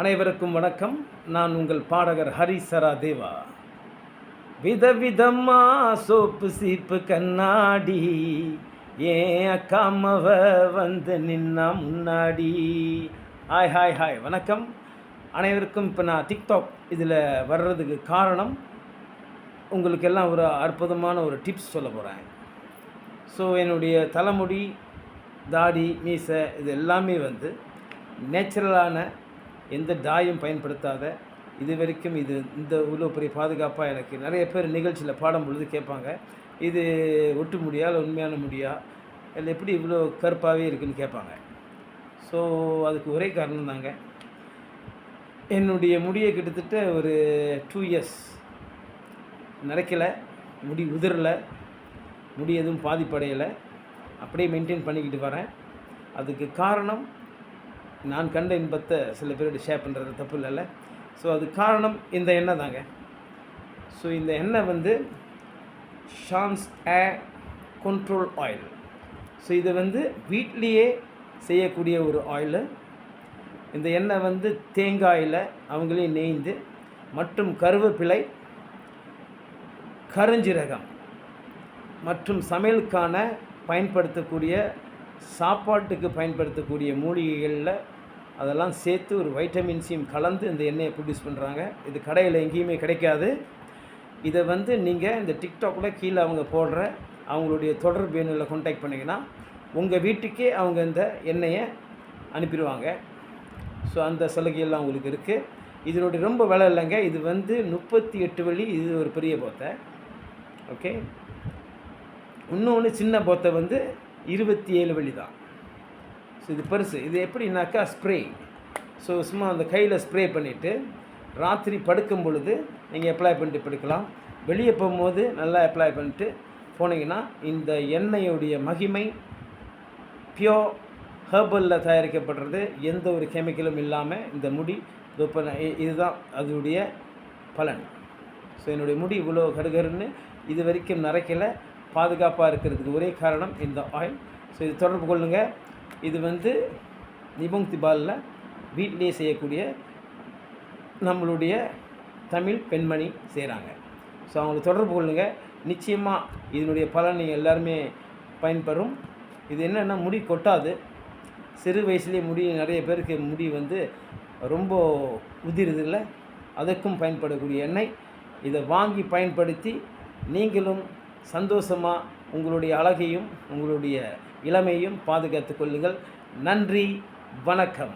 அனைவருக்கும் வணக்கம். நான் உங்கள் பாடகர் ஹரிசரா தேவா. விதவிதமா சோப்பு சீப்பு கண்ணாடி ஏன் அக்காமவ வந்து நின்னா முன்னாடி. ஹாய் ஹாய் ஹாய் வணக்கம் அனைவருக்கும். இப்போ நான் டிக்டாக் இதில் வர்றதுக்கு காரணம் உங்களுக்கெல்லாம் ஒரு அற்புதமான ஒரு டிப்ஸ் சொல்ல போகிறேன். ஸோ என்னுடைய தலைமுடி, தாடி, மீசை இது எல்லாமே வந்து நேச்சுரலான, எந்த டாயும் பயன்படுத்தாத, இது வரைக்கும் இது இந்த இவ்வளோ பெரிய பாதுகாப்பாக எனக்கு நிறைய பேர் நிகழ்ச்சியில் பாடும் பொழுது கேட்பாங்க, இது ஒட்டு முடியா இல்லை உண்மையான முடியா இல்லை எப்படி இவ்வளோ கருப்பாகவே இருக்குதுன்னு கேட்பாங்க. ஸோ அதுக்கு ஒரே காரணம் தாங்க, என்னுடைய முடியை கிட்டத்தட்ட ஒரு 2 இயர்ஸ் நரைக்கலை, முடி உதிரலை, முடி எதுவும் பாதிப்படையலை, அப்படியே மெயின்டைன் பண்ணிக்கிட்டு வரேன். அதுக்கு காரணம் நான் கண்ட இன்பத்தை சில பேரோட ஷேர் பண்ணுறது தப்பு இல்லைல்ல. ஸோ அது காரணம் இந்த எண்ணெய் தாங்க. ஸோ இந்த எண்ணெய் வந்து ஷான்ஸ் ஏ கண்ட்ரோல் ஆயில். ஸோ இதை வந்து வீட்லேயே செய்யக்கூடிய ஒரு ஆயிலு. இந்த எண்ணெய் வந்து தேங்காயில் அவங்களே நெய்ந்து மற்றும் கருவேப்பிலை, கருஞ்சீரகம் மற்றும் சமையலுக்கான பயன்படுத்தக்கூடிய, சாப்பாட்டுக்கு பயன்படுத்தக்கூடிய மூலிகைகளில் அதெல்லாம் சேர்த்து ஒரு வைட்டமின் சியும் கலந்து இந்த எண்ணெயை ப்ரொடியூஸ் பண்ணுறாங்க. இது கடையில் எங்கேயுமே கிடைக்காது. இதை வந்து நீங்கள் இந்த டிக்டாக்கில் கீழே அவங்க போடுற அவங்களுடைய தொடர்பு எண்ணில் கான்டாக்ட் பண்ணிங்கன்னா உங்கள் வீட்டுக்கே அவங்க இந்த எண்ணெயை அனுப்பிடுவாங்க. ஸோ அந்த சலுகையெல்லாம் உங்களுக்கு இருக்குது. இதனுடைய ரொம்ப விலை இல்லைங்க. இது வந்து 38 வெள்ளி. இது ஒரு பெரிய போத்தை. ஓகே, இன்னொன்று சின்ன போத்தை வந்து 27 வெள்ளி தான். ஸோ இது பெருசு. இது எப்படின்னாக்கா ஸ்ப்ரே. ஸோ சும்மா அந்த கையில் ஸ்ப்ரே பண்ணிவிட்டு ராத்திரி படுக்கும் பொழுது நீங்கள் அப்ளை பண்ணிட்டு படுக்கலாம். வெளியே போகும்போது நல்லா அப்ளை பண்ணிட்டு போனீங்கன்னா இந்த எண்ணெயுடைய மகிமை பியோர் ஹெர்பலில் தயாரிக்கப்படுறது, எந்த ஒரு கெமிக்கலும் இல்லாமல் இந்த முடி இதுதான் அதனுடைய பலன். ஸோ என்னுடைய முடி இவ்வளோ கடுகருன்னு இது வரைக்கும் நரைக்கலை, பாதுகாப்பாக இருக்கிறதுக்கு ஒரே காரணம் இந்த ஆயில். ஸோ இது தொடர்பு கொள்ளுங்கள். இது வந்து நிபுங் திபாலில் வீட்டிலே செய்யக்கூடிய நம்மளுடைய தமிழ் பெண்மணி செய்கிறாங்க. ஸோ அவங்களை தொடர்பு கொள்ளுங்கள். நிச்சயமாக இதனுடைய பலன் நீங்கள் எல்லாருமே பயன்பெறும். இது என்னென்னா முடி கொட்டாது. சிறு வயசுலேயே முடி, நிறைய பேருக்கு முடி வந்து ரொம்ப உதிருதில்லை, அதுக்கும் பயன்படக்கூடிய எண்ணெய். இதை வாங்கி பயன்படுத்தி நீங்களும் சந்தோஷமாக உங்களுடைய அழகையும் உங்களுடைய இளமையும் பாதுகாத்து கொள்ளுங்கள். நன்றி, வணக்கம்.